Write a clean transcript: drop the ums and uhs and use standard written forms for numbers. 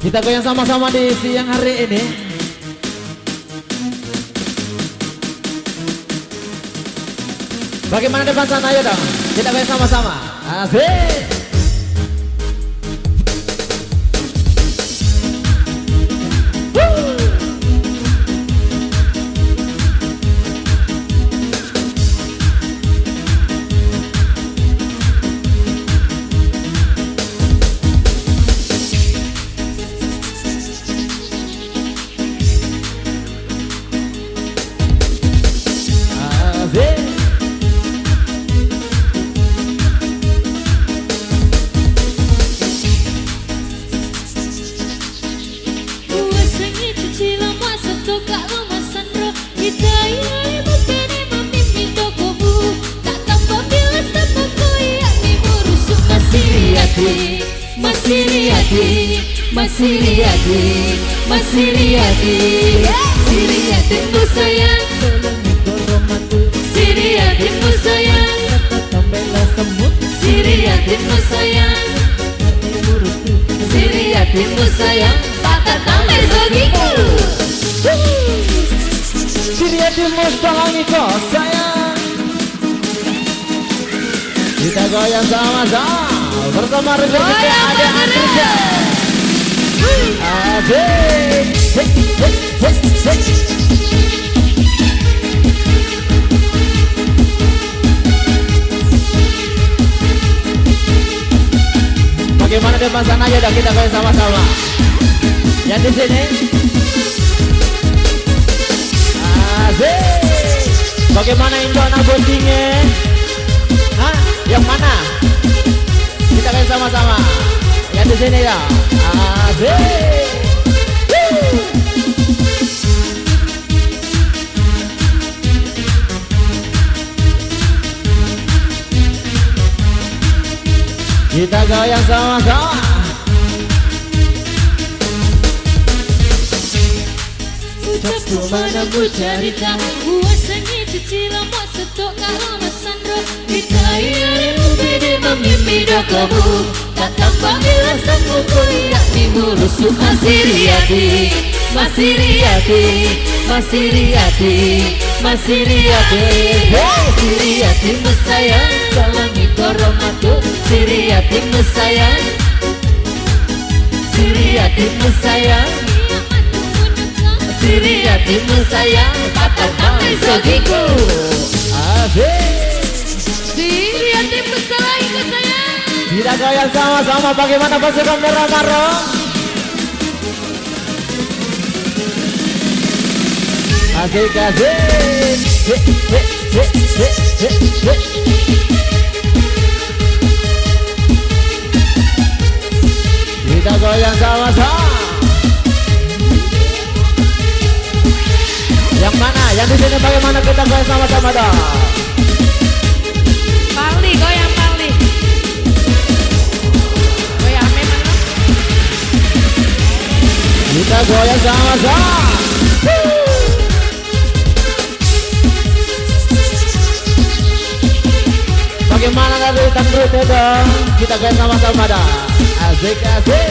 Kita goyang sama-sama di siang hari ini. Bagaimana depan sana, ayo dong. Kita goyang sama-sama. Asik. Masih Siriatimu sayang, Siriatimu sayang, Siriatimu sayang, Siriatimu sayang, patah tambah bagiku. Siriatimu sayang, sayang. Kita goyang sama-sama bersama rekan-rekan ada Andrea. Asik. Bagaimana depan sana aja dah, kita goyang sama-sama. Yang di sini. Asik. Bagaimana Indona bondingnya? Hah? Yang mana? Kita goyang sama-sama. Yang di sini ya. Asik. Kita goyang sama-sama. Ucapku mana ku cerita, kuasanya cicilan buat setok kalau masandro. Kita iarimu bede memimpido kamu, tak tampak bila sanggup kulihat di mulusuk. Masiriati, Masiriati, Masiriati, Masiriati, Siriatimu sayang, salangi koromatu. Siriatimu sayang, Siriatimu sayang, Siriatimu sayang, patah tambah bagiku. Asik. Siriatimu sayang ke sayang. Kita goyang sama-sama. Bagaimana pasukan merah marong? Asik, asik. Kita goyang sama-sama. Yang mana? Yang di sini bagaimana kita goyang sama-sama dong? Pali goyang pali. Goyang memang lo. Kita goyang sama-sama. Bagaimana dari tangguh dong? Kita goyang sama-sama dah. Asik, asik.